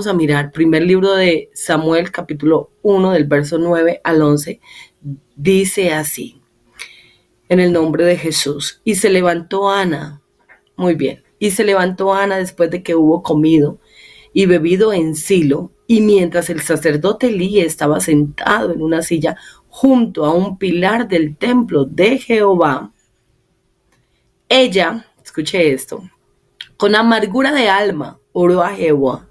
vamos a mirar, primer libro de Samuel, capítulo 1, del verso 9 al 11, dice así, en el nombre de Jesús. Y se levantó Ana, muy bien, y se levantó Ana después de que hubo comido y bebido en Silo, y mientras el sacerdote Elí estaba sentado en una silla junto a un pilar del templo de Jehová, ella, escuche esto, con amargura de alma oró a Jehová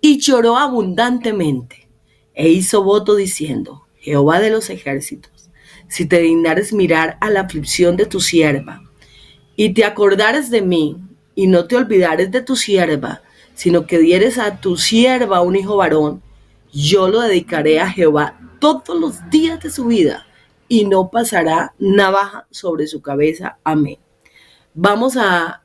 y lloró abundantemente e hizo voto diciendo, Jehová de los ejércitos, si te dignares mirar a la aflicción de tu sierva y te acordares de mí y no te olvidares de tu sierva, sino que dieres a tu sierva un hijo varón, yo lo dedicaré a Jehová todos los días de su vida y no pasará navaja sobre su cabeza. Amén. Vamos a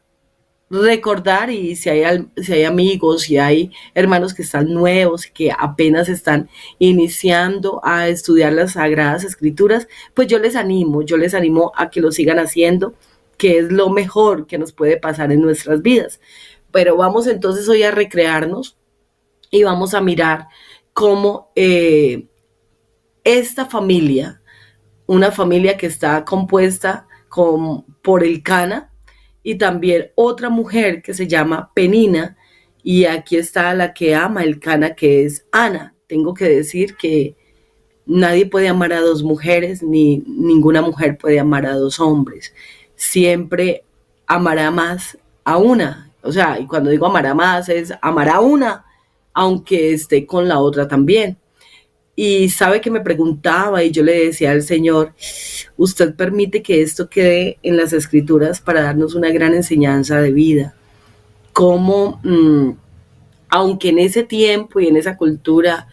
recordar, y si hay amigos, si hay hermanos que están nuevos, que apenas están iniciando a estudiar las Sagradas Escrituras, pues yo les animo a que lo sigan haciendo, que es lo mejor que nos puede pasar en nuestras vidas. Pero vamos entonces hoy a recrearnos y vamos a mirar cómo esta familia, una familia que está compuesta por Elcana y también otra mujer que se llama Penina, y aquí está la que ama a Elcana, que es Ana. Tengo que decir que nadie puede amar a dos mujeres, ni ninguna mujer puede amar a dos hombres. Siempre amará más a una. O sea, y cuando digo amará más es amar a una, aunque esté con la otra también. Y sabe que me preguntaba y yo le decía al Señor, usted permite que esto quede en las Escrituras para darnos una gran enseñanza de vida. Cómo, aunque en ese tiempo y en esa cultura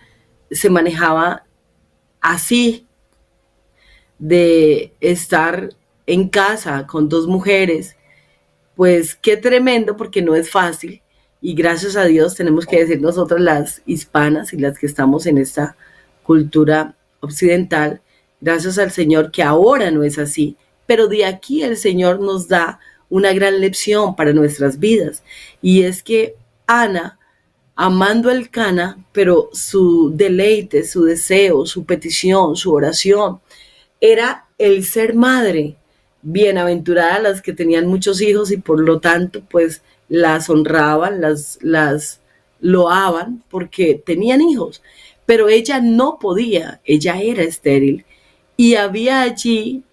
se manejaba así, de estar en casa con dos mujeres, pues qué tremendo, porque no es fácil. Y gracias a Dios tenemos que decir nosotras las hispanas y las que estamos en esta cultura occidental, gracias al Señor que ahora no es así, pero de aquí el Señor nos da una gran lección para nuestras vidas, y es que Ana, amando a Elcana, pero su deleite, su deseo, su petición, su oración, era el ser madre. Bienaventuradas las que tenían muchos hijos y por lo tanto pues las honraban, las loaban porque tenían hijos, pero ella no podía, ella era estéril, y había allí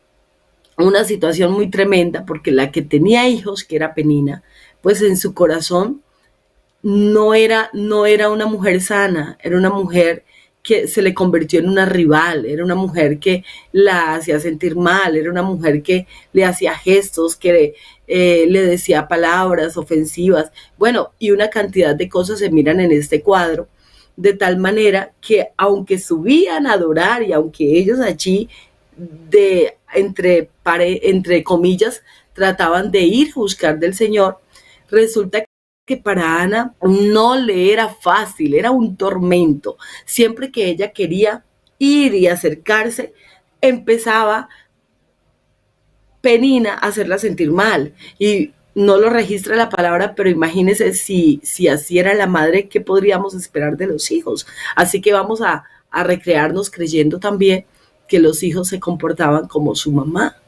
una situación muy tremenda porque la que tenía hijos, que era Penina, pues en su corazón no era una mujer sana, era una mujer que se le convirtió en una rival, era una mujer que la hacía sentir mal, era una mujer que le hacía gestos, que le decía palabras ofensivas, bueno, y una cantidad de cosas se miran en este cuadro, de tal manera que aunque subían a adorar y aunque ellos allí entre comillas trataban de ir a buscar del Señor, resulta que para Ana no le era fácil, era un tormento. Siempre que ella quería ir y acercarse, empezaba Penina a hacerla sentir mal. Y no lo registra la palabra, pero imagínense si así era la madre, ¿qué podríamos esperar de los hijos? Así que vamos a recrearnos creyendo también que los hijos se comportaban como su mamá.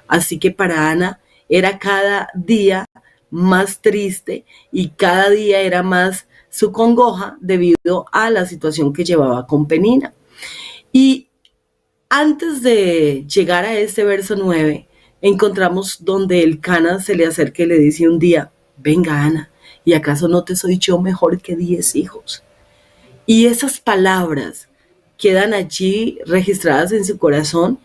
Así que para Ana era cada día más triste y cada día era más su congoja debido a la situación que llevaba con Penina. Y antes de llegar a este verso 9, encontramos donde Elcana se le acerca y le dice un día, venga Ana, ¿y acaso no te soy yo mejor que 10 hijos? Y esas palabras quedan allí registradas en su corazón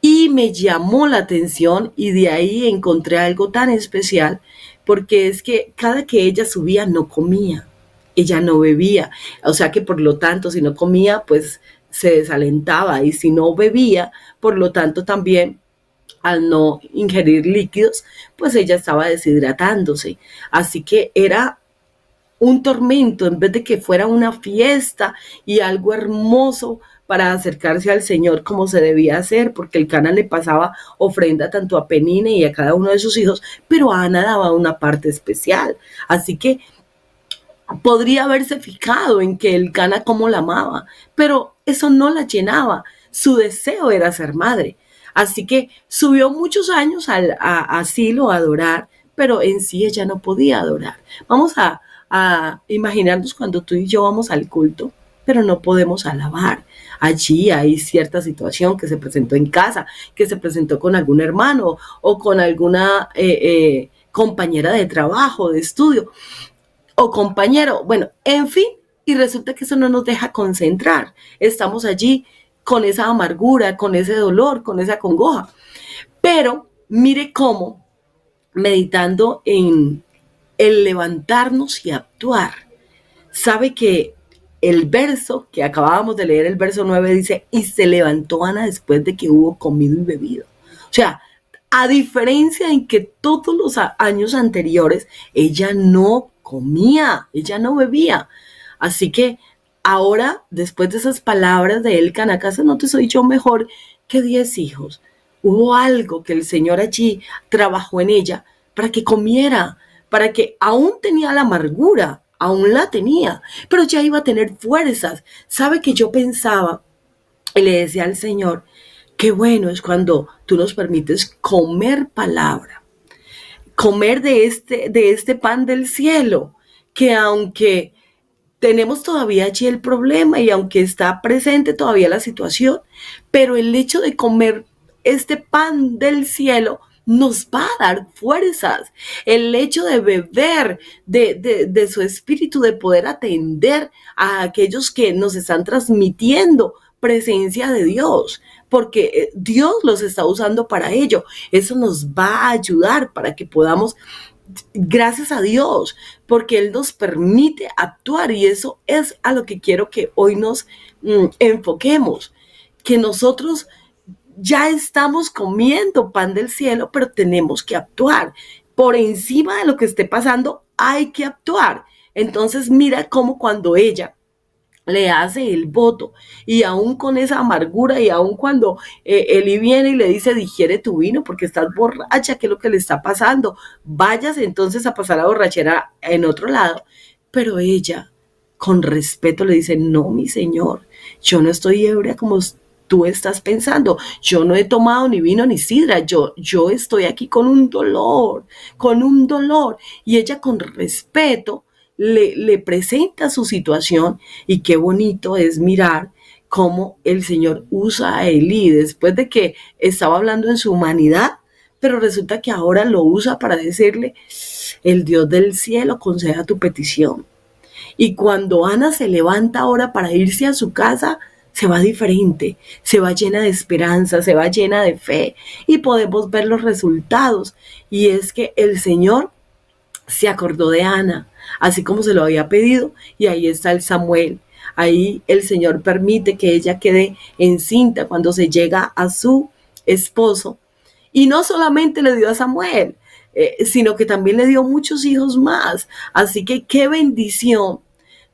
y me llamó la atención, y de ahí encontré algo tan especial, porque es que cada que ella subía no comía, ella no bebía, o sea que por lo tanto si no comía pues se desalentaba, y si no bebía, por lo tanto también al no ingerir líquidos, pues ella estaba deshidratándose. Así que era un tormento en vez de que fuera una fiesta y algo hermoso para acercarse al Señor como se debía hacer, porque Elcana le pasaba ofrenda tanto a Penina y a cada uno de sus hijos, pero a Ana daba una parte especial. Así que podría haberse fijado en que el Cana cómo la amaba, pero eso no la llenaba. Su deseo era ser madre. Así que subió muchos años a Silo a adorar, pero en sí ella no podía adorar. Vamos a imaginarnos cuando tú y yo vamos al culto, pero no podemos alabar. Allí hay cierta situación que se presentó en casa, que se presentó con algún hermano o con alguna compañera de trabajo, de estudio o compañero. Bueno, en fin, y resulta que eso no nos deja concentrar. Estamos allí con esa amargura, con ese dolor, con esa congoja. Pero mire cómo, meditando en el levantarnos y actuar, sabe que el verso que acabábamos de leer, el verso 9 dice, y se levantó Ana después de que hubo comido y bebido. O sea, a diferencia en que todos los años anteriores, ella no comía, ella no bebía. Así que ahora, después de esas palabras de Elcana, ¿acaso no te soy yo mejor que 10 hijos? Hubo algo que el Señor allí trabajó en ella para que comiera, para que aún tenía la amargura, aún la tenía, pero ya iba a tener fuerzas. ¿Sabe que yo pensaba y le decía al Señor, qué bueno es cuando tú nos permites comer palabra, comer de este pan del cielo, que aunque tenemos todavía allí el problema y aunque está presente todavía la situación, pero el hecho de comer este pan del cielo nos va a dar fuerzas. El hecho de beber de su espíritu, de poder atender a aquellos que nos están transmitiendo presencia de Dios, porque Dios los está usando para ello. Eso nos va a ayudar para que podamos, gracias a Dios, porque Él nos permite actuar, y eso es a lo que quiero que hoy nos enfoquemos, que nosotros ya estamos comiendo pan del cielo, pero tenemos que actuar. Por encima de lo que esté pasando, hay que actuar. Entonces mira cómo cuando ella le hace el voto, y aún con esa amargura, y aún cuando Eli viene y le dice, digiere tu vino porque estás borracha, ¿qué es lo que le está pasando? Váyase entonces a pasar la borrachera en otro lado. Pero ella, con respeto, le dice, no, mi señor, yo no estoy ebria como tú estás pensando, yo no he tomado ni vino ni sidra, yo estoy aquí con un dolor, con un dolor. Y ella con respeto le presenta su situación, y qué bonito es mirar cómo el Señor usa a Elí después de que estaba hablando en su humanidad, pero resulta que ahora lo usa para decirle, el Dios del cielo conceda tu petición. Y cuando Ana se levanta ahora para irse a su casa, se va diferente, se va llena de esperanza, se va llena de fe, y podemos ver los resultados. Y es que el Señor se acordó de Ana, así como se lo había pedido, y ahí está el Samuel. Ahí el Señor permite que ella quede encinta cuando se llega a su esposo. Y no solamente le dio a Samuel, sino que también le dio muchos hijos más. Así que qué bendición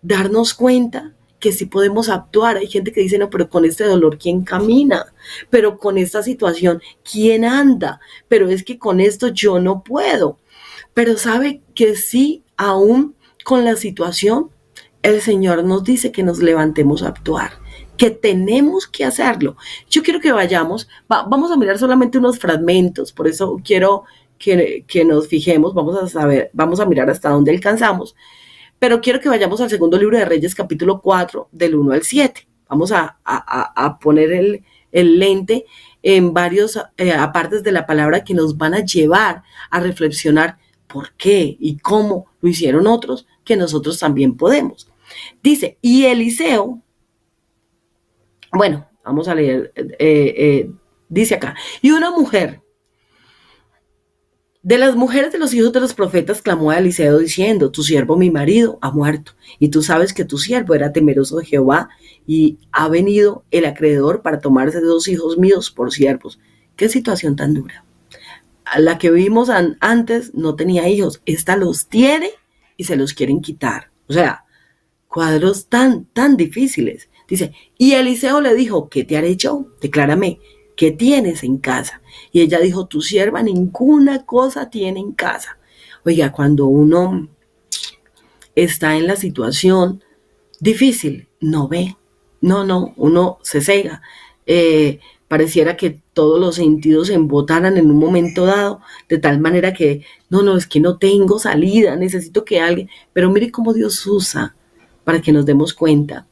darnos cuenta que sí podemos actuar. Hay gente que dice, no, pero con este dolor, ¿quién camina? Pero con esta situación, ¿quién anda? Pero es que con esto yo no puedo. Pero sabe que sí, aún con la situación, el Señor nos dice que nos levantemos a actuar, que tenemos que hacerlo. Yo quiero que vayamos, vamos a mirar solamente unos fragmentos, por eso quiero que nos fijemos, vamos a mirar hasta dónde alcanzamos, pero quiero que vayamos al segundo libro de Reyes, capítulo 4, del 1 al 7. Vamos a poner el lente en varios apartes de la palabra que nos van a llevar a reflexionar por qué y cómo lo hicieron otros, que nosotros también podemos. Dice, y Eliseo, bueno, vamos a leer, dice acá, y una mujer de las mujeres de los hijos de los profetas clamó a Eliseo diciendo, tu siervo mi marido ha muerto, y tú sabes que tu siervo era temeroso de Jehová, y ha venido el acreedor para tomarse 2 hijos míos por siervos. Qué situación tan dura. La que vimos antes no tenía hijos, esta los tiene y se los quieren quitar. O sea, cuadros tan difíciles. Dice, y Eliseo le dijo, ¿qué te haré yo? Declárame, ¿qué tienes en casa? Y ella dijo, tu sierva ninguna cosa tiene en casa. Oiga, cuando uno está en la situación difícil, no ve. No, uno se cega. Pareciera que todos los sentidos se embotaran en un momento dado, de tal manera que, no, es que no tengo salida, necesito que alguien, pero mire cómo Dios usa para que nos demos cuenta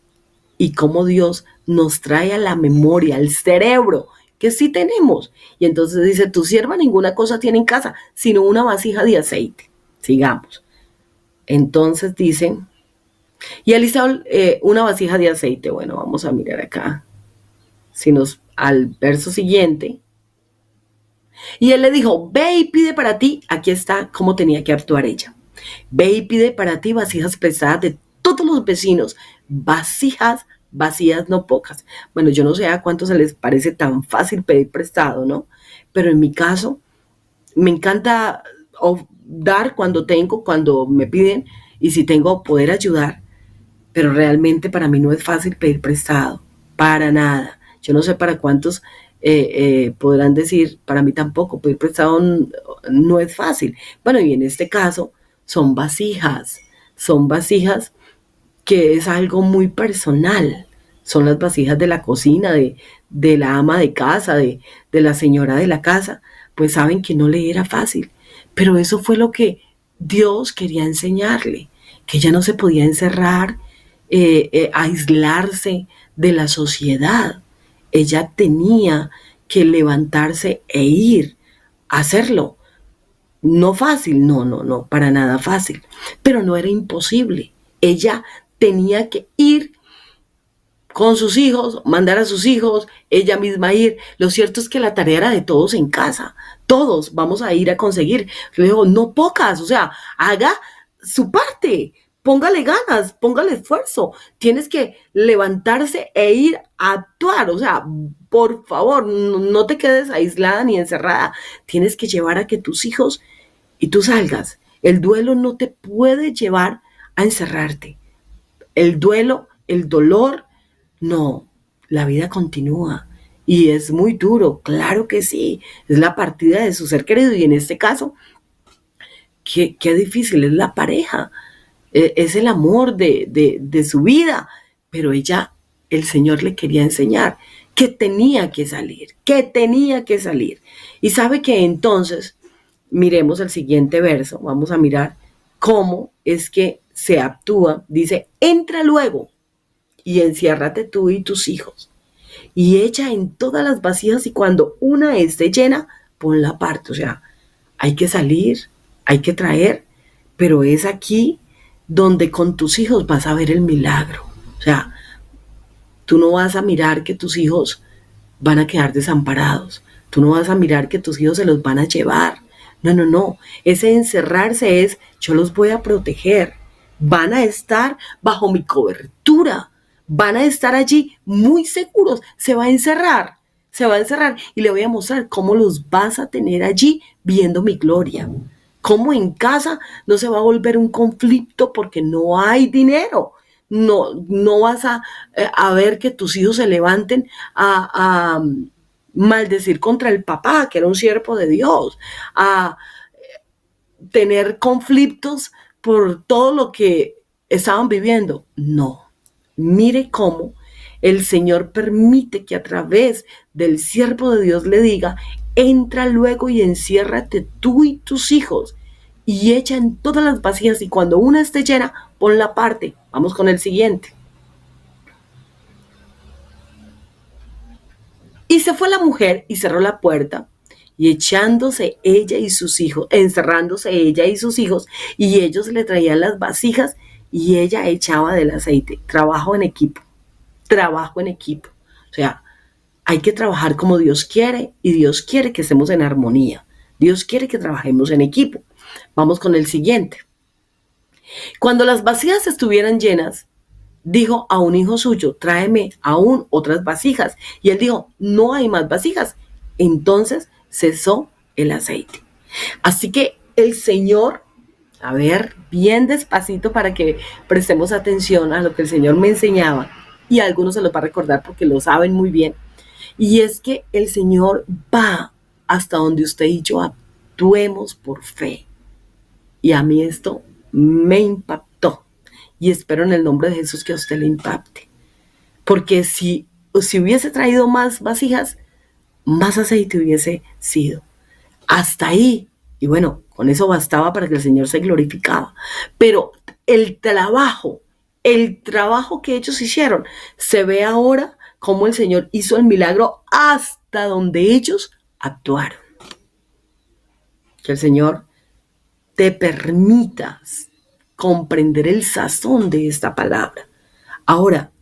y cómo Dios nos trae a la memoria, al cerebro, que sí tenemos. Y entonces dice, tu sierva ninguna cosa tiene en casa, sino una vasija de aceite. Sigamos. Entonces dicen, y Eliseo, una vasija de aceite. Bueno, vamos a mirar acá. Si nos, al verso siguiente. Y él le dijo, ve y pide para ti. Aquí está cómo tenía que actuar ella. Ve y pide para ti vasijas prestadas de todos los vecinos. Vasijas vacías, no pocas. Bueno, yo no sé a cuántos se les parece tan fácil pedir prestado, ¿no? Pero en mi caso, me encanta dar cuando tengo, cuando me piden, y si tengo, poder ayudar. Pero realmente para mí no es fácil pedir prestado, para nada. Yo no sé para cuántos podrán decir, para mí tampoco, pedir prestado no es fácil. Bueno, y en este caso son vasijas que es algo muy personal. Son las vasijas de la cocina, de la ama de casa, de la señora de la casa. Pues saben que no le era fácil. Pero eso fue lo que Dios quería enseñarle, que ella no se podía encerrar, aislarse de la sociedad. Ella tenía que levantarse e ir a hacerlo. No fácil, no, para nada fácil, pero no era imposible. Ella tenía que ir con sus hijos, mandar a sus hijos, ella misma ir. Lo cierto es que la tarea era de todos en casa. Todos vamos a ir a conseguir. Luego, no pocas, o sea, haga su parte. Póngale ganas, póngale esfuerzo. Tienes que levantarse e ir a actuar. O sea, por favor, no te quedes aislada ni encerrada. Tienes que llevar a que tus hijos y tú salgas. El duelo no te puede llevar a encerrarte. El duelo, el dolor, no, la vida continúa y es muy duro, claro que sí, es la partida de su ser querido y en este caso, qué difícil es la pareja, es el amor de su vida, pero ella, el Señor le quería enseñar que tenía que salir, que tenía que salir. Y sabe que entonces, miremos el siguiente verso, vamos a mirar cómo es que se actúa, dice, entra luego y enciérrate tú y tus hijos, y echa en todas las vasijas y cuando una esté llena, ponla aparte. O sea, hay que salir, hay que traer, pero es aquí donde con tus hijos vas a ver el milagro. O sea, tú no vas a mirar que tus hijos van a quedar desamparados, tú no vas a mirar que tus hijos se los van a llevar. No, ese encerrarse es, yo los voy a proteger, van a estar bajo mi cobertura, van a estar allí muy seguros, se va a encerrar y le voy a mostrar cómo los vas a tener allí viendo mi gloria. Cómo en casa no se va a volver un conflicto porque no hay dinero. No vas a ver que tus hijos se levanten a maldecir contra el papá, que era un siervo de Dios, a tener conflictos por todo lo que estaban viviendo. No, mire cómo el Señor permite que a través del siervo de Dios le diga, entra luego y enciérrate tú y tus hijos y echa en todas las vasijas y cuando una esté llena, ponla aparte. Vamos con el siguiente. Y se fue la mujer y cerró la puerta y echándose ella y sus hijos, encerrándose ella y sus hijos, y ellos le traían las vasijas y ella echaba del aceite. Trabajo en equipo, trabajo en equipo. O sea, hay que trabajar como Dios quiere y Dios quiere que estemos en armonía. Dios quiere que trabajemos en equipo. Vamos con el siguiente. Cuando las vasijas estuvieran llenas, dijo a un hijo suyo, tráeme aún otras vasijas. Y él dijo, no hay más vasijas. Entonces cesó el aceite. Así que el Señor, a ver, bien despacito para que prestemos atención a lo que el Señor me enseñaba. Y a algunos se los va a recordar porque lo saben muy bien. Y es que el Señor va hasta donde usted y yo actuemos por fe. Y a mí esto me impactó. y espero en el nombre de Jesús que a usted le impacte. Porque si hubiese traído más vasijas, más aceite hubiese sido. Hasta ahí. Y bueno, con eso bastaba para que el Señor se glorificaba. Pero el trabajo que ellos hicieron, se ve ahora cómo el Señor hizo el milagro hasta donde ellos actuaron. Que el Señor te permita comprender el sazón de esta palabra. Ahora,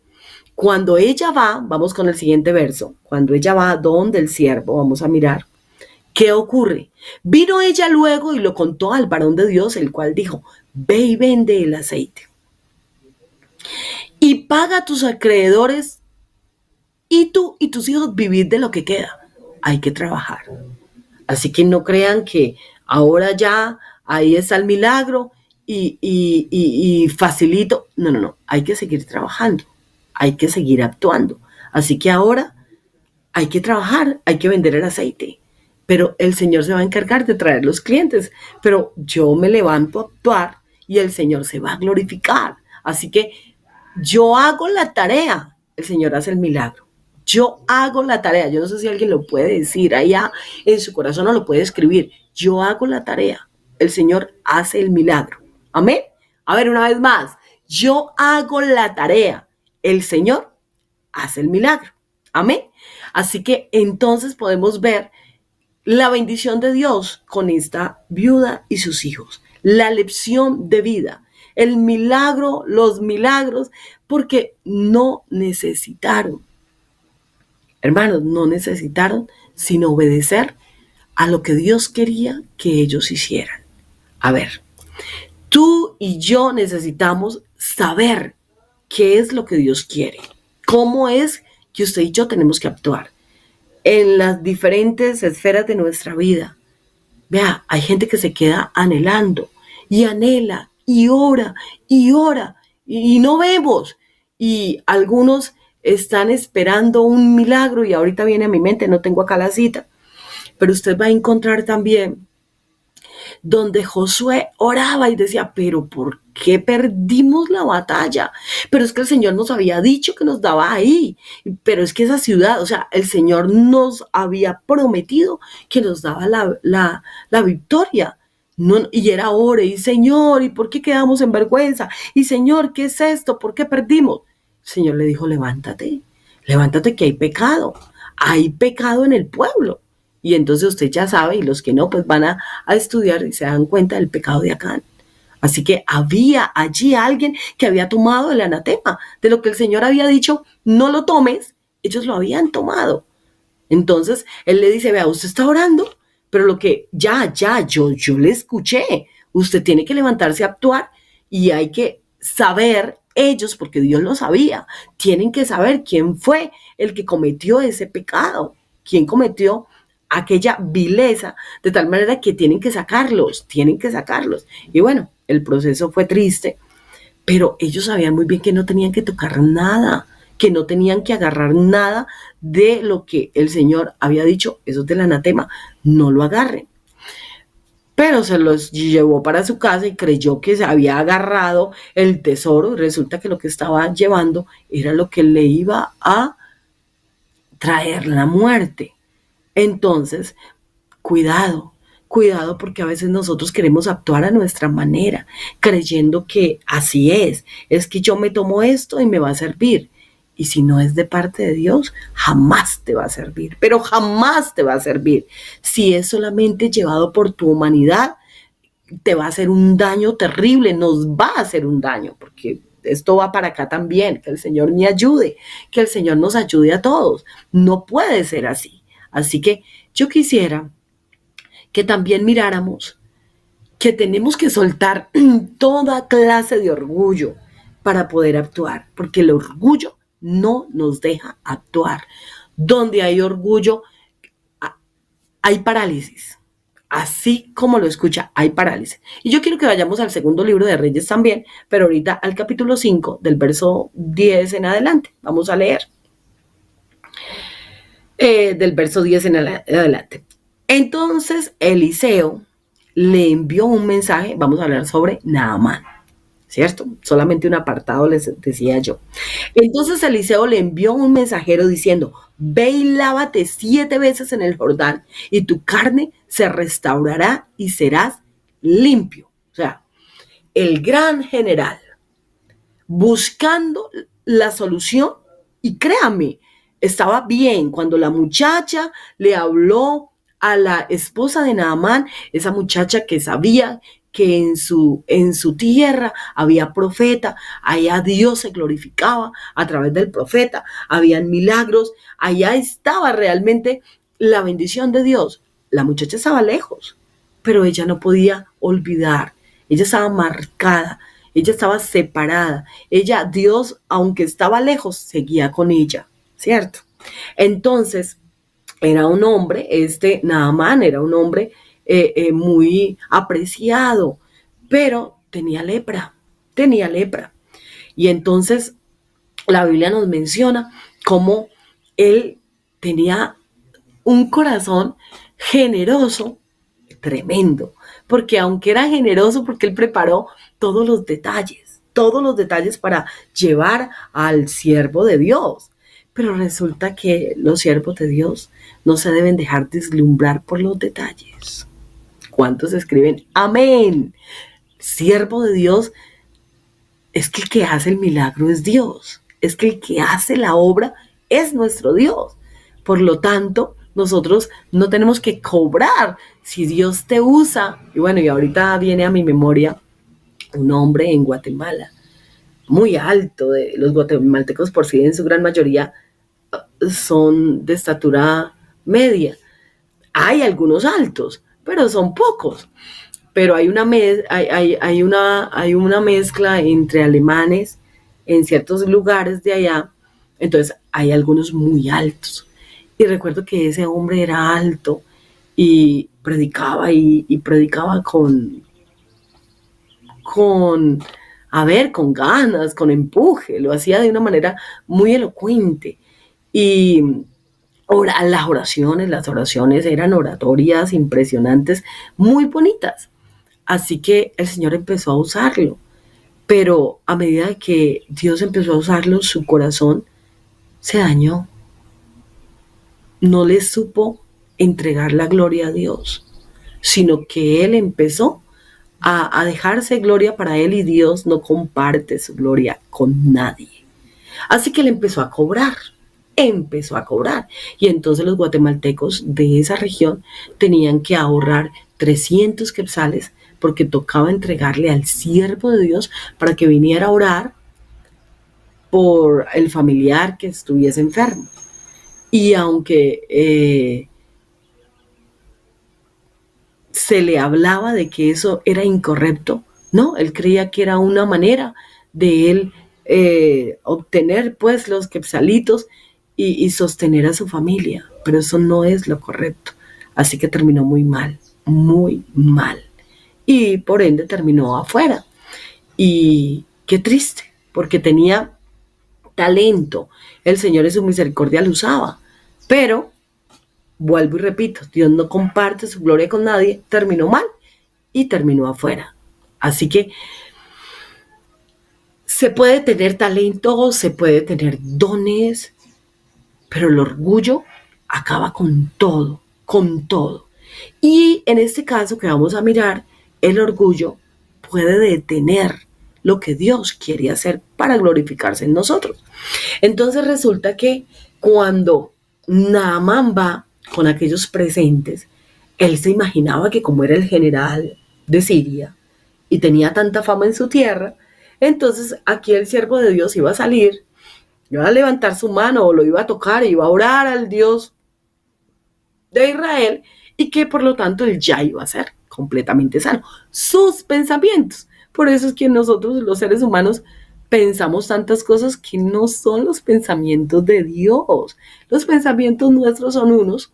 cuando ella va, vamos con el siguiente verso, cuando ella va donde el siervo, vamos a mirar, ¿qué ocurre? Vino ella luego y lo contó al varón de Dios, el cual dijo, ve y vende el aceite y paga a tus acreedores y tú y tus hijos vivid de lo que queda. Hay que trabajar. Así que no crean que ahora ya ahí está el milagro y facilito. No. Hay que seguir trabajando. Hay que seguir actuando. Así que ahora hay que trabajar, hay que vender el aceite. Pero el Señor se va a encargar de traer los clientes. Pero yo me levanto a actuar y el Señor se va a glorificar. Así que yo hago la tarea, el Señor hace el milagro. Yo hago la tarea. Yo no sé si alguien lo puede decir allá en su corazón o lo puede escribir. Yo hago la tarea. El Señor hace el milagro. Amén. A ver, una vez más. Yo hago la tarea. El Señor hace el milagro. Amén. Así que entonces podemos ver la bendición de Dios con esta viuda y sus hijos. La lección de vida. El milagro, los milagros, porque no necesitaron. Hermanos, no necesitaron sino obedecer a lo que Dios quería que ellos hicieran. A ver, tú y yo necesitamos saber qué es lo que Dios quiere. Cómo es que usted y yo tenemos que actuar en las diferentes esferas de nuestra vida. Vea, hay gente que se queda anhelando y anhela y ora y no vemos. Y algunos están esperando un milagro y ahorita viene a mi mente, no tengo acá la cita, pero usted va a encontrar también donde Josué oraba y decía, pero ¿por qué perdimos la batalla? Pero es que el Señor nos había dicho que nos daba ahí, pero es que esa ciudad, o sea, el Señor nos había prometido que nos daba la victoria. No, y era ore, y Señor, ¿y por qué quedamos en vergüenza? Y Señor, ¿qué es esto? ¿Por qué perdimos? El Señor le dijo, levántate que hay pecado en el pueblo. Y entonces usted ya sabe, y los que no, pues van a estudiar y se dan cuenta del pecado de Acán. Así que había allí alguien que había tomado el anatema, de lo que el Señor había dicho, no lo tomes, ellos lo habían tomado. Entonces él le dice, vea, usted está orando, pero lo que yo le escuché, usted tiene que levantarse a actuar y hay que saber ellos, porque Dios lo sabía, tienen que saber quién fue el que cometió ese pecado, quién cometió aquella vileza, de tal manera que tienen que sacarlos. Y bueno, el proceso fue triste, pero ellos sabían muy bien que no tenían que tocar nada, que no tenían que agarrar nada de lo que el Señor había dicho, eso es del anatema, no lo agarren. Pero se los llevó para su casa y creyó que se había agarrado el tesoro. Resulta que lo que estaba llevando era lo que le iba a traer la muerte. Entonces, cuidado porque a veces nosotros queremos actuar a nuestra manera, creyendo que así es que yo me tomo esto y me va a servir. Y si no es de parte de Dios, jamás te va a servir, pero jamás te va a servir. Si es solamente llevado por tu humanidad, te va a hacer un daño terrible, nos va a hacer un daño, porque esto va para acá también, que el Señor me ayude, que el Señor nos ayude a todos. No puede ser así. Así que yo quisiera que también miráramos que tenemos que soltar toda clase de orgullo para poder actuar, porque el orgullo no nos deja actuar. Donde hay orgullo, hay parálisis. Así como lo escucha, hay parálisis. Y yo quiero que vayamos al segundo libro de Reyes también, pero ahorita al capítulo 5, del verso 10 en adelante. Vamos a leer. Del verso 10 en adelante. Entonces Eliseo le envió un mensaje, vamos a hablar sobre Naamán, ¿cierto? Solamente un apartado les decía yo. Entonces Eliseo le envió un mensajero diciendo, ve y lávate 7 veces en el Jordán y tu carne se restaurará y serás limpio. O sea, el gran general buscando la solución y créame, estaba bien cuando la muchacha le habló a la esposa de Naamán, esa muchacha que sabía que en su tierra había profeta, allá Dios se glorificaba a través del profeta, habían milagros, allá estaba realmente la bendición de Dios. La muchacha estaba lejos, pero ella no podía olvidar, ella estaba marcada, ella estaba separada, ella, Dios, aunque estaba lejos, seguía con ella, ¿cierto? Entonces, era un hombre, Naamán era un hombre muy apreciado, pero tenía lepra. Y entonces la Biblia nos menciona cómo él tenía un corazón generoso, tremendo, porque aunque era generoso, porque él preparó todos los detalles para llevar al siervo de Dios. Pero resulta que los siervos de Dios no se deben dejar deslumbrar por los detalles. ¿Cuántos escriben? Amén. Siervo de Dios es que el que hace el milagro es Dios. Es que el que hace la obra es nuestro Dios. Por lo tanto, nosotros no tenemos que cobrar si Dios te usa. Y bueno, y ahorita viene a mi memoria un hombre en Guatemala, muy alto. Los guatemaltecos por sí en su gran mayoría son de estatura media. Hay algunos altos, pero son pocos. Pero hay una mezcla entre alemanes en ciertos lugares de allá. Entonces hay algunos muy altos. Y recuerdo que ese hombre era alto y predicaba y predicaba con, con ganas, con empuje. Lo hacía de una manera muy elocuente. Y las oraciones eran oratorias impresionantes, muy bonitas. Así que el Señor empezó a usarlo. Pero a medida que Dios empezó a usarlo, su corazón se dañó. No le supo entregar la gloria a Dios, sino que él empezó a dejarse gloria para él y Dios no comparte su gloria con nadie. Así que él empezó a cobrar. Y entonces los guatemaltecos de esa región tenían que ahorrar 300 quetzales porque tocaba entregarle al siervo de Dios para que viniera a orar por el familiar que estuviese enfermo. Y aunque se le hablaba de que eso era incorrecto, no, él creía que era una manera de él obtener pues los quetzalitos y sostener a su familia, pero eso no es lo correcto. Así que terminó muy mal, muy mal. Y por ende terminó afuera. Y qué triste, porque tenía talento. El Señor en su misericordia lo usaba. Pero, vuelvo y repito, Dios no comparte su gloria con nadie, terminó mal y terminó afuera. Así que se puede tener talento, se puede tener dones, pero el orgullo acaba con todo, con todo. Y en este caso que vamos a mirar, el orgullo puede detener lo que Dios quiere hacer para glorificarse en nosotros. Entonces resulta que cuando Naamán va con aquellos presentes, él se imaginaba que como era el general de Siria y tenía tanta fama en su tierra, entonces aquí el siervo de Dios iba a salir, iba a levantar su mano o lo iba a tocar, iba a orar al Dios de Israel y que por lo tanto él ya iba a ser completamente sano. Sus pensamientos. Por eso es que nosotros los seres humanos pensamos tantas cosas que no son los pensamientos de Dios. Los pensamientos nuestros son unos,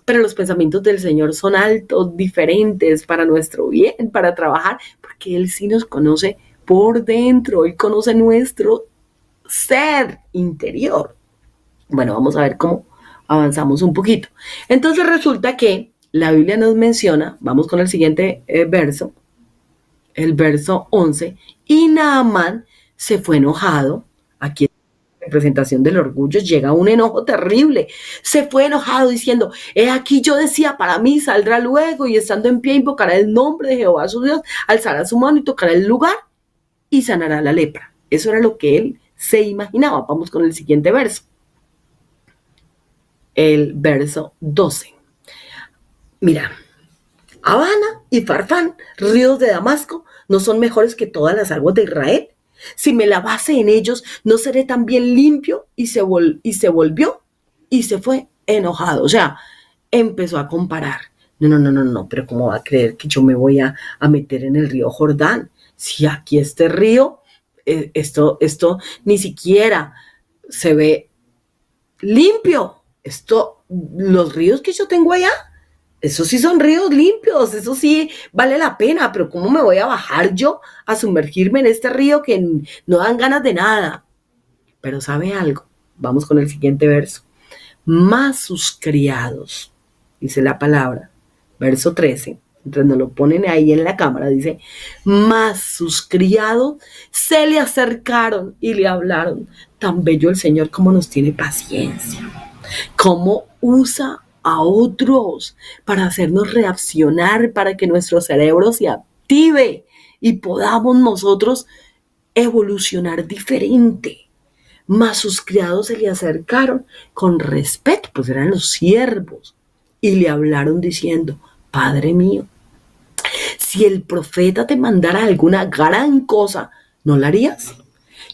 pero los pensamientos del Señor son altos, diferentes, para nuestro bien, para trabajar, porque Él sí nos conoce por dentro, Él conoce nuestro ser interior. Bueno, vamos a ver cómo avanzamos un poquito. Entonces resulta que la Biblia nos menciona, vamos con el siguiente verso, el verso 11, Y Naamán se fue enojado. Aquí en representación del orgullo llega un enojo terrible. Se fue enojado diciendo, he aquí yo decía, para mí saldrá luego y estando en pie invocará el nombre de Jehová su Dios, alzará su mano y tocará el lugar y sanará la lepra. Eso era lo que él se imaginaba. Vamos con el siguiente verso. El verso 12. Mira, Habana y Farfán, ríos de Damasco, ¿no son mejores que todas las aguas de Israel? Si me lavase en ellos, ¿no seré también limpio? Y se volvió y se fue enojado. O sea, empezó a comparar. No, pero ¿cómo va a creer que yo me voy a meter en el río Jordán? Si aquí este río, esto ni siquiera se ve limpio. Los ríos que yo tengo allá, esos sí son ríos limpios, eso sí vale la pena, pero ¿cómo me voy a bajar yo a sumergirme en este río que no dan ganas de nada? Pero ¿sabe algo? Vamos con el siguiente verso. Más sus criados, dice la palabra, verso 13, mientras nos lo ponen ahí en la cámara, dice, más sus criados se le acercaron y le hablaron. Tan bello el Señor como nos tiene paciencia, cómo usa a otros para hacernos reaccionar, para que nuestro cerebro se active y podamos nosotros evolucionar diferente. Mas sus criados se le acercaron con respeto, pues eran los siervos, y le hablaron diciendo, Padre mío, si el profeta te mandara alguna gran cosa, ¿no la harías?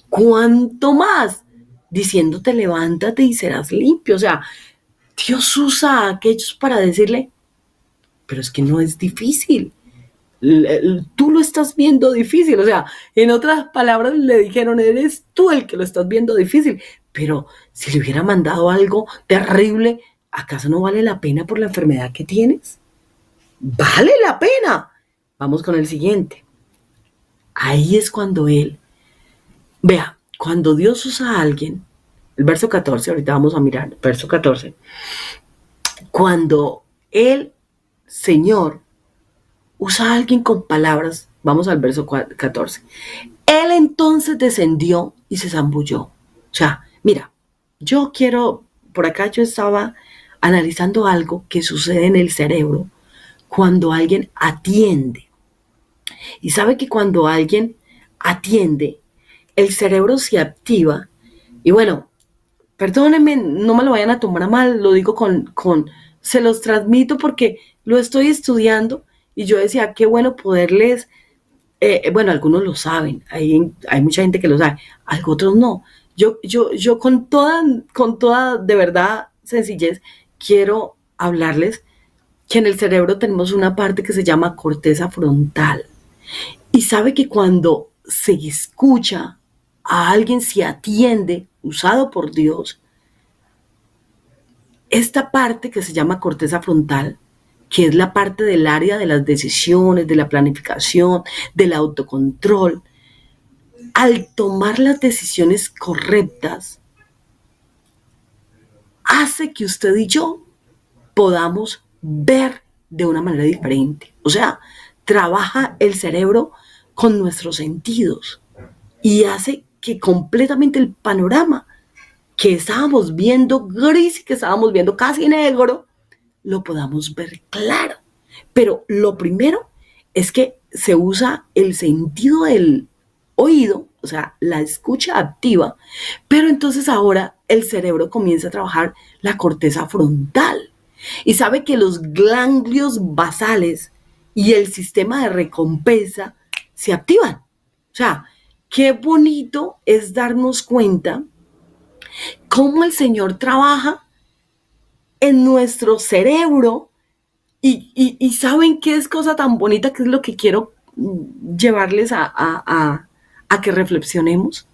¿Cuánto más? Diciéndote, levántate y serás limpio. O sea, Dios usa a aquellos para decirle, pero es que no es difícil. Tú lo estás viendo difícil. O sea, en otras palabras le dijeron, eres tú el que lo estás viendo difícil. Pero si le hubiera mandado algo terrible, ¿acaso no vale la pena por la enfermedad que tienes? Vale la pena. Vamos con el siguiente. Ahí es cuando vea, cuando Dios usa a alguien, el verso 14, ahorita vamos a mirar, verso 14, cuando el Señor usa a alguien con palabras, vamos al verso 14, Él entonces descendió y se zambulló. O sea, mira, por acá yo estaba analizando algo que sucede en el cerebro cuando alguien atiende. Y sabe que cuando alguien atiende, el cerebro se activa. Y bueno, perdónenme, no me lo vayan a tomar a mal, lo digo se los transmito porque lo estoy estudiando y yo decía, qué bueno poderles, bueno, algunos lo saben, hay mucha gente que lo sabe, otros no. Yo con toda de verdad sencillez quiero hablarles que en el cerebro tenemos una parte que se llama corteza frontal. Y sabe que cuando se escucha a alguien, se atiende, usado por Dios, esta parte que se llama corteza frontal, que es la parte del área de las decisiones, de la planificación, del autocontrol, al tomar las decisiones correctas, hace que usted y yo podamos ver de una manera diferente. O sea, trabaja el cerebro con nuestros sentidos y hace que completamente el panorama que estábamos viendo gris y que estábamos viendo casi negro, lo podamos ver claro. Pero lo primero es que se usa el sentido del oído, o sea, la escucha activa, pero entonces ahora el cerebro comienza a trabajar la corteza frontal. Y sabe que los ganglios basales y el sistema de recompensa se activan. O sea, qué bonito es darnos cuenta cómo el Señor trabaja en nuestro cerebro y saben qué es cosa tan bonita, que es lo que quiero llevarles a que reflexionemos.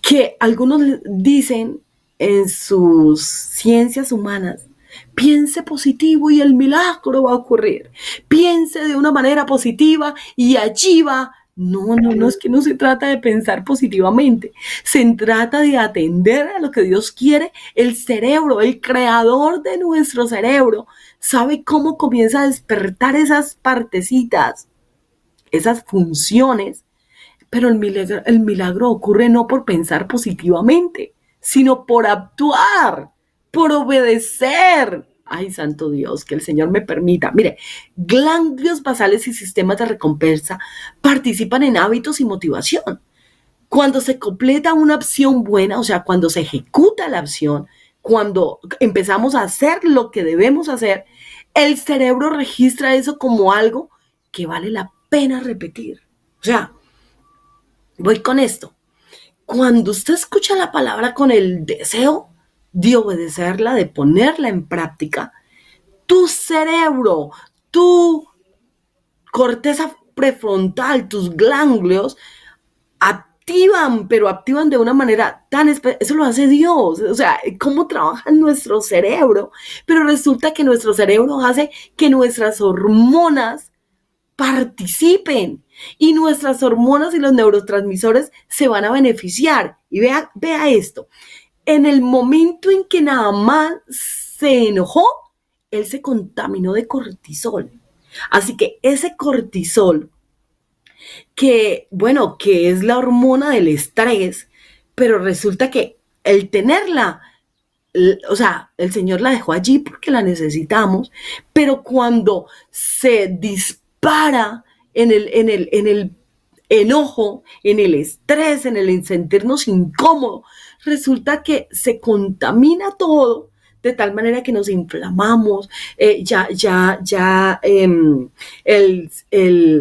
Que algunos dicen en sus ciencias humanas, piense positivo y el milagro va a ocurrir. Piense de una manera positiva y allí va. No, es que no se trata de pensar positivamente. Se trata de atender a lo que Dios quiere. El cerebro, el creador de nuestro cerebro, sabe cómo comienza a despertar esas partecitas, esas funciones, Pero el milagro ocurre no por pensar positivamente, sino por actuar, por obedecer. Ay, santo Dios, que el Señor me permita. Mire, ganglios basales y sistemas de recompensa participan en hábitos y motivación. Cuando se completa una acción buena, o sea, cuando se ejecuta la acción, cuando empezamos a hacer lo que debemos hacer, el cerebro registra eso como algo que vale la pena repetir. O sea, voy con esto. Cuando usted escucha la palabra con el deseo de obedecerla, de ponerla en práctica, tu cerebro, tu corteza prefrontal, tus ganglios activan, pero activan de una manera tan especial. Eso lo hace Dios. O sea, cómo trabaja nuestro cerebro. Pero resulta que nuestro cerebro hace que nuestras hormonas participen y nuestras hormonas y los neurotransmisores se van a beneficiar. Y vea esto. En el momento en que Naamán se enojó, él se contaminó de cortisol. Así que ese cortisol, que, bueno, que es la hormona del estrés, pero resulta que el tenerla, o sea, el Señor la dejó allí porque la necesitamos, pero cuando se dispara en el enojo, en el estrés, en el sentirnos incómodos, resulta que se contamina todo de tal manera que nos inflamamos,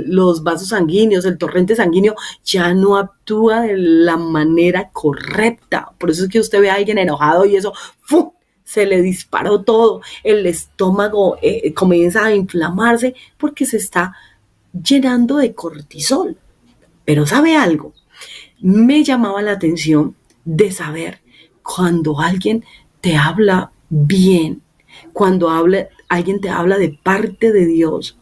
los vasos sanguíneos, el torrente sanguíneo ya no actúa de la manera correcta. Por eso es que usted ve a alguien enojado y eso, ¡fum!, se le disparó todo, el estómago comienza a inflamarse porque se está llenando de cortisol. Pero ¿sabe algo? Me llamaba la atención de saber cuando alguien te habla bien, cuando alguien te habla de parte de Dios.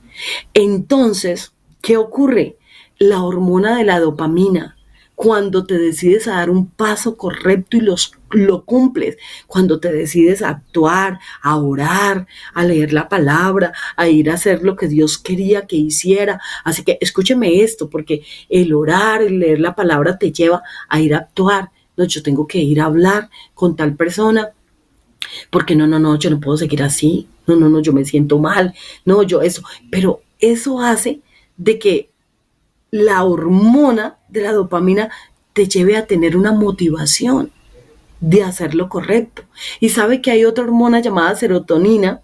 Entonces, ¿qué ocurre? La hormona de la dopamina, cuando te decides a dar un paso correcto y lo cumples, cuando te decides a actuar, a orar, a leer la palabra, a ir a hacer lo que Dios quería que hiciera. Así que escúcheme esto, porque el orar, el leer la palabra te lleva a ir a actuar. No, yo tengo que ir a hablar con tal persona, porque no, yo no puedo seguir así. No, yo me siento mal. No, yo eso. Pero eso hace de que la hormona de la dopamina te lleve a tener una motivación de hacer lo correcto. Y sabe que hay otra hormona llamada serotonina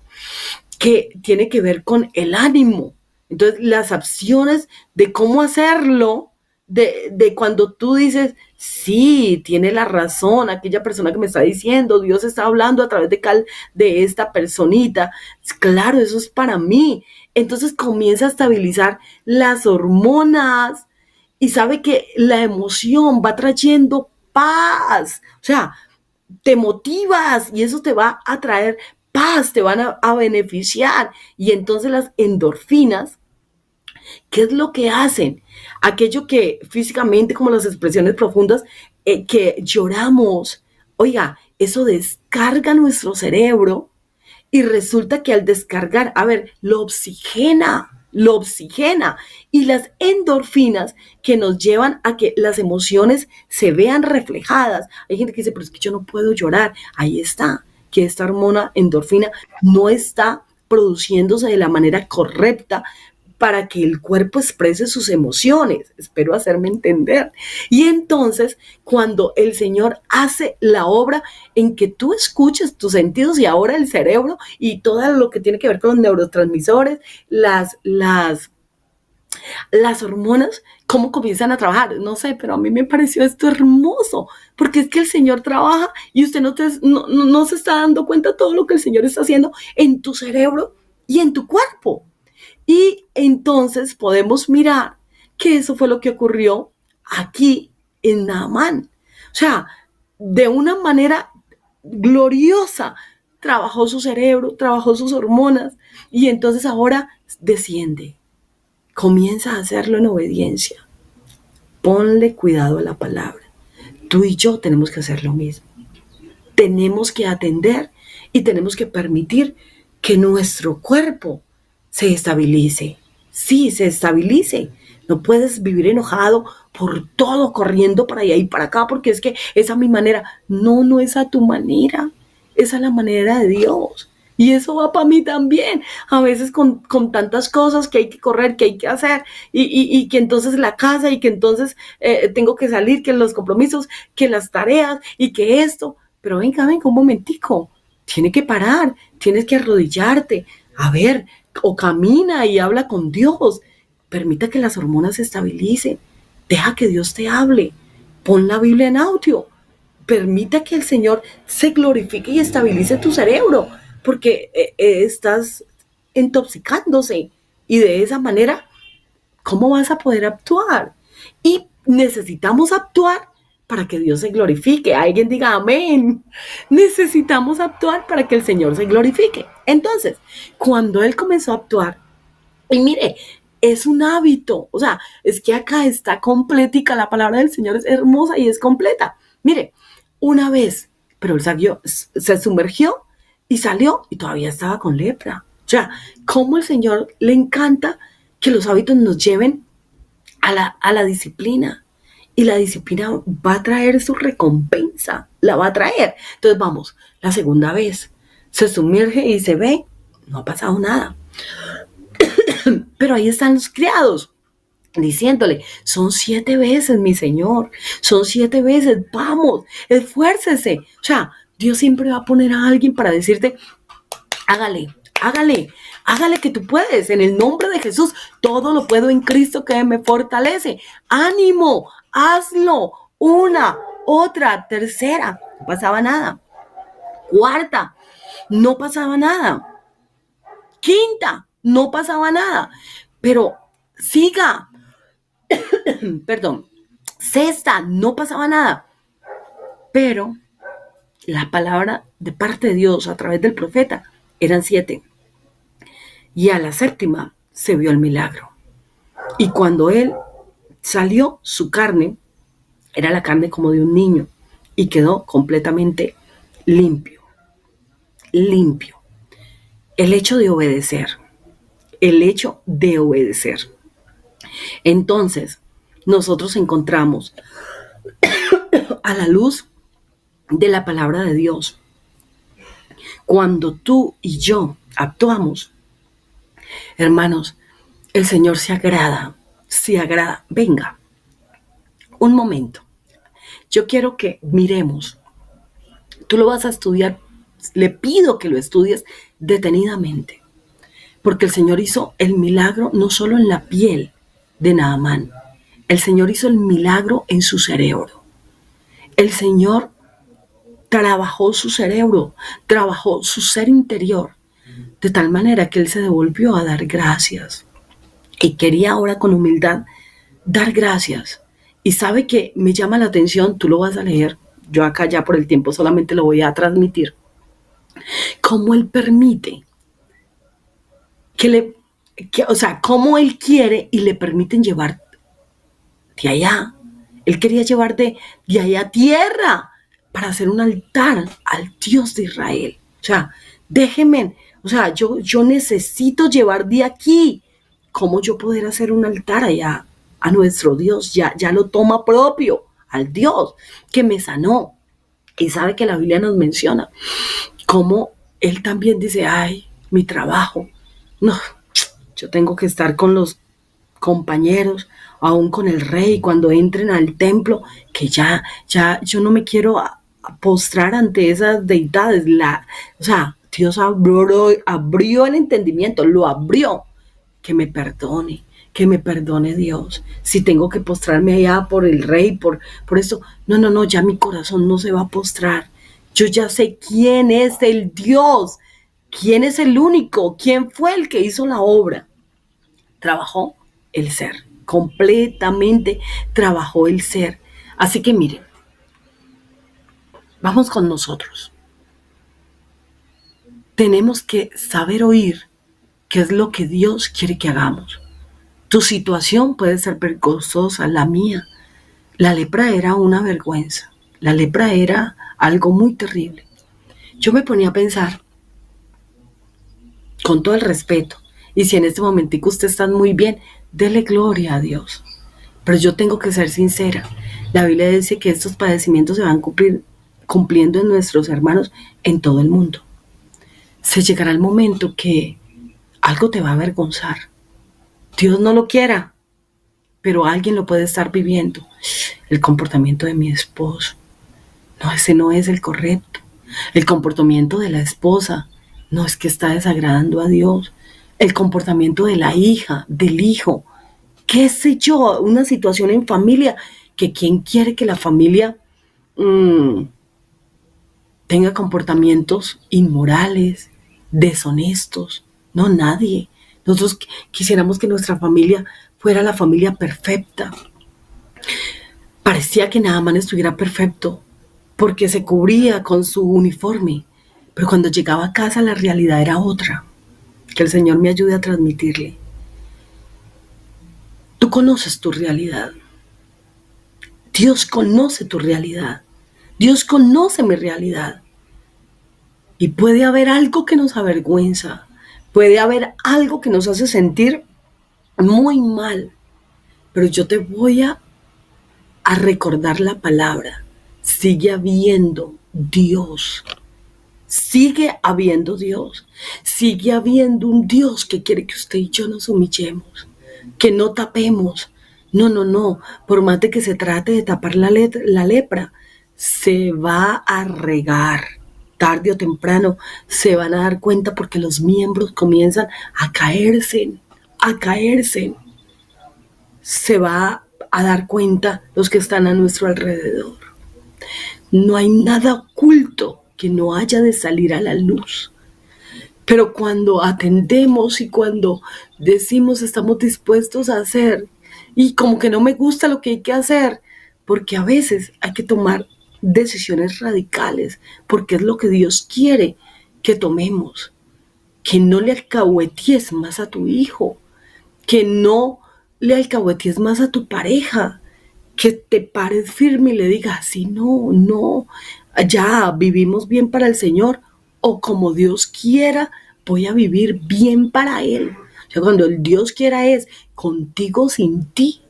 que tiene que ver con el ánimo. Entonces, las acciones de cómo hacerlo, de cuando tú dices, sí, tiene la razón, aquella persona que me está diciendo, Dios está hablando a través de esta personita, claro, eso es para mí. Entonces comienza a estabilizar las hormonas y sabe que la emoción va trayendo paz. O sea, te motivas y eso te va a traer paz, te van a beneficiar. Y entonces las endorfinas, ¿qué es lo que hacen? Aquello que físicamente, como las expresiones profundas, que lloramos. Oiga, eso descarga nuestro cerebro y resulta que al descargar, a ver, lo oxigena. Y las endorfinas que nos llevan a que las emociones se vean reflejadas. Hay gente que dice, pero es que yo no puedo llorar. Ahí está, que esta hormona endorfina no está produciéndose de la manera correcta para que el cuerpo exprese sus emociones. Espero hacerme entender. Y entonces, cuando el Señor hace la obra en que tú escuches tus sentidos y ahora el cerebro y todo lo que tiene que ver con los neurotransmisores, las hormonas, cómo comienzan a trabajar. No sé, pero a mí me pareció esto hermoso, porque es que el Señor trabaja y usted no se está dando cuenta de todo lo que el Señor está haciendo en tu cerebro y en tu cuerpo. Y entonces podemos mirar que eso fue lo que ocurrió aquí en Naamán. O sea, de una manera gloriosa, trabajó su cerebro, trabajó sus hormonas y entonces ahora desciende, comienza a hacerlo en obediencia. Ponle cuidado a la palabra. Tú y yo tenemos que hacer lo mismo. Tenemos que atender y tenemos que permitir que nuestro cuerpo se estabilice. Sí, se estabilice. No puedes vivir enojado por todo, corriendo para allá y para acá, porque es que esa es mi manera. No, no es a tu manera. Esa es la manera de Dios. Y eso va para mí también. A veces con tantas cosas que hay que correr, que hay que hacer, y que entonces la casa, y que entonces tengo que salir, que los compromisos, que las tareas, y que esto. Pero venga, venga, un momentico. Tiene que parar, tienes que arrodillarte. A ver, o camina y habla con Dios. Permita que las hormonas se estabilicen. Deja que Dios te hable. Pon la Biblia en audio. Permita que el Señor se glorifique y estabilice tu cerebro, porque estás intoxicándose. Y de esa manera, ¿cómo vas a poder actuar? Y necesitamos actuar para que Dios se glorifique. Alguien diga amén. Necesitamos actuar para que el Señor se glorifique. Entonces, cuando Él comenzó a actuar, y mire, es un hábito, o sea, es que acá está completica, la palabra del Señor es hermosa y es completa. Mire, una vez, pero él salió, se sumergió y salió y todavía estaba con lepra. O sea, cómo el Señor le encanta que los hábitos nos lleven a la disciplina. Y la disciplina va a traer su recompensa, la va a traer. Entonces vamos, la segunda vez, se sumerge y se ve, no ha pasado nada. Pero ahí están los criados diciéndole, son 7 veces, mi Señor, son 7 veces, vamos, esfuércese. O sea, Dios siempre va a poner a alguien para decirte, hágale, hágale, hágale que tú puedes, en el nombre de Jesús, todo lo puedo en Cristo que me fortalece. Ánimo, hazlo, una, otra, tercera, no pasaba nada. Cuarta, no pasaba nada. Quinta, no pasaba nada. Pero siga, perdón, sexta, no pasaba nada. Pero la palabra de parte de Dios a través del profeta eran 7. Y a la séptima se vio el milagro. Y cuando él salió, su carne era la carne como de un niño y quedó completamente limpio. Limpio. El hecho de obedecer. El hecho de obedecer. Entonces, nosotros encontramos a la luz de la palabra de Dios. Cuando tú y yo actuamos, hermanos, el Señor se agrada, se agrada. Venga, un momento. Yo quiero que miremos. Tú lo vas a estudiar. Le pido que lo estudies detenidamente. Porque el Señor hizo el milagro no solo en la piel de Naamán. El Señor hizo el milagro en su cerebro. El Señor trabajó su cerebro, trabajó su ser interior, de tal manera que él se devolvió a dar gracias. Y quería ahora con humildad dar gracias. Y sabe que me llama la atención, tú lo vas a leer, yo acá ya por el tiempo solamente lo voy a transmitir, cómo él permite o sea, cómo él quiere y le permiten llevar de allá. Él quería llevar de allá tierra para hacer un altar al Dios de Israel. O sea, déjenme, o sea, yo necesito llevar de aquí. ¿Cómo yo poder hacer un altar allá a nuestro Dios? Ya lo toma propio, al Dios que me sanó. Y sabe que la Biblia nos menciona cómo él también dice, ay, mi trabajo. No, yo tengo que estar con los compañeros, aún con el rey, cuando entren al templo, que ya, yo no me quiero postrar ante esas deidades. O sea, Dios abrió el entendimiento, lo abrió. Que me perdone Dios. Si tengo que postrarme allá por el rey, por eso, no, ya mi corazón no se va a postrar. Yo ya sé quién es el Dios, quién es el único, quién fue el que hizo la obra. Trabajó el ser, completamente trabajó el ser. Así que miren, vamos con nosotros. Tenemos que saber oír qué es lo que Dios quiere que hagamos. Tu situación puede ser vergonzosa, la mía. La lepra era una vergüenza. La lepra era algo muy terrible. Yo me ponía a pensar, con todo el respeto, Y si en este momentico usted está muy bien, dele gloria a Dios. Pero yo tengo que ser sincera. La Biblia dice que estos padecimientos se van cumpliendo en nuestros hermanos en todo el mundo. Se llegará el momento que algo te va a avergonzar. Dios no lo quiera, pero alguien lo puede estar viviendo. El comportamiento de mi esposo. No, ese no es el correcto. El comportamiento de la esposa. No, es que está desagradando a Dios. El comportamiento de la hija, del hijo. ¿Qué sé yo? Una situación en familia. Que quién quiere que la familia tenga comportamientos inmorales, deshonestos. No, nadie. Nosotros quisiéramos que nuestra familia fuera la familia perfecta. Parecía que Naamán estuviera perfecto porque se cubría con su uniforme, pero cuando llegaba a casa la realidad era otra. Que el Señor me ayude a transmitirle. Tú conoces tu realidad. Dios conoce tu realidad. Dios conoce mi realidad. Y puede haber algo que nos avergüenza. Puede haber algo que nos hace sentir muy mal. Pero yo te voy a recordar la palabra. Sigue habiendo Dios. Sigue habiendo Dios. Sigue habiendo un Dios que quiere que usted y yo nos humillemos. Que no tapemos. No, no, no. Por más de que se trate de tapar la lepra, se va a regar. Tarde o temprano se van a dar cuenta porque los miembros comienzan a caerse, a caerse. Se va a dar cuenta los que están a nuestro alrededor. No hay nada oculto que no haya de salir a la luz. Pero cuando atendemos y cuando decimos estamos dispuestos a hacer, y como que no me gusta lo que hay que hacer, porque a veces hay que tomar decisiones radicales, porque es lo que Dios quiere que tomemos. Que no le alcahueties más a tu hijo, que no le alcahueties más a tu pareja, que te pares firme y le digas, sí, no, no, ya vivimos bien para el Señor, o como Dios quiera, voy a vivir bien para Él. O sea, cuando el Dios quiera es contigo sin ti,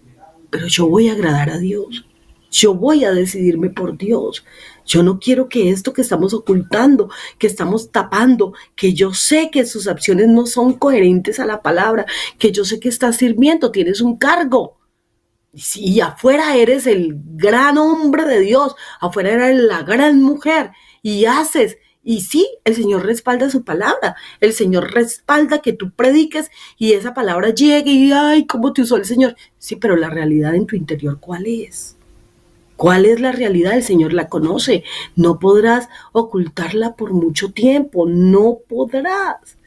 pero yo voy a agradar a Dios. Yo voy a decidirme por Dios. Yo no quiero que esto que estamos ocultando, que estamos tapando, que yo sé que sus acciones no son coherentes a la palabra, que yo sé que estás sirviendo, tienes un cargo. Y afuera eres el gran hombre de Dios, afuera eres la gran mujer y haces. Y sí, el Señor respalda su palabra, el Señor respalda que tú prediques y esa palabra llegue y ay, ¿cómo te usó el Señor? Sí, pero la realidad en tu interior, ¿cuál es? ¿Cuál es la realidad? El Señor la conoce. No podrás ocultarla por mucho tiempo, no podrás.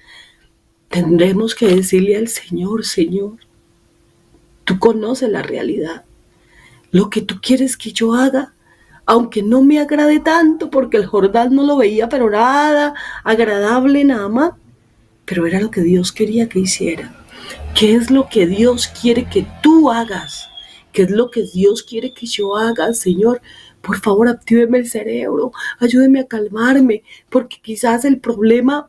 Tendremos que decirle al Señor, Señor, tú conoces la realidad. Lo que tú quieres que yo haga, aunque no me agrade tanto, porque el Jordán no lo veía, pero nada agradable, nada más. Pero era lo que Dios quería que hiciera. ¿Qué es lo que Dios quiere que tú hagas? ¿Qué es lo que Dios quiere que yo haga, Señor? Por favor, actíveme el cerebro, ayúdeme a calmarme, porque quizás el problema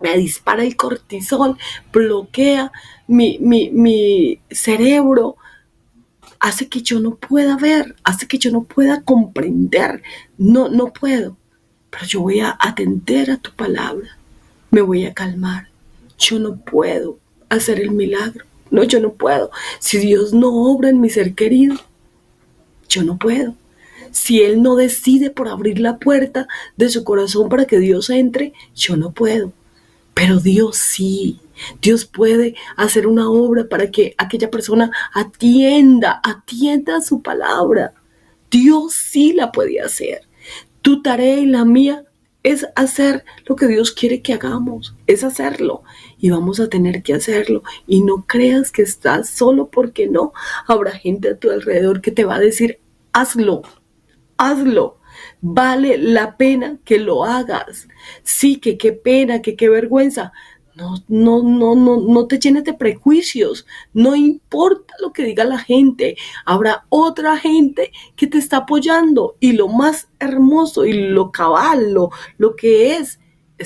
me dispara el cortisol, bloquea mi cerebro, hace que yo no pueda ver, hace que yo no pueda comprender, no puedo. Pero yo voy a atender a tu palabra, me voy a calmar. Yo no puedo hacer el milagro, no, yo no puedo. Si Dios no obra en mi ser querido, yo no puedo. Si Él no decide por abrir la puerta de su corazón para que Dios entre, yo no puedo. Pero Dios sí, Dios puede hacer una obra para que aquella persona atienda a su palabra. Dios sí la puede hacer. Tu tarea y la mía es hacer lo que Dios quiere que hagamos, es hacerlo. Y vamos a tener que hacerlo. Y no creas que estás solo porque no. Habrá gente a tu alrededor que te va a decir, hazlo, hazlo. Vale la pena que lo hagas. Sí, que qué pena, que qué vergüenza. No te llenes de prejuicios. No importa lo que diga la gente. Habrá otra gente que te está apoyando. Y lo más hermoso y lo cabal, lo que es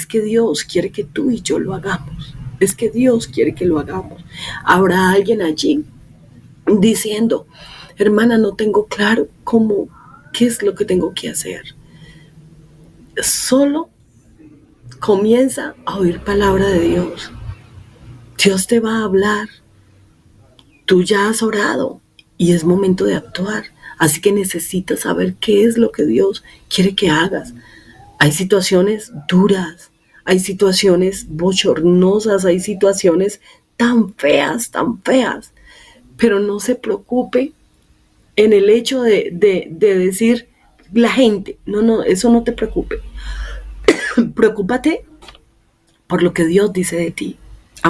que Dios quiere que tú y yo lo hagamos. es que Dios quiere que lo hagamos. Habrá alguien allí diciendo, hermana, no tengo claro qué es lo que tengo que hacer. Solo comienza a oír palabra de Dios. Dios te va a hablar. Tú ya has orado y es momento de actuar. Así que necesitas saber qué es lo que Dios quiere que hagas. Hay situaciones duras, hay situaciones bochornosas, hay situaciones tan feas. Pero no se preocupe en el hecho de decir la gente. No, no, eso no te preocupe. Preocúpate por lo que Dios dice de ti.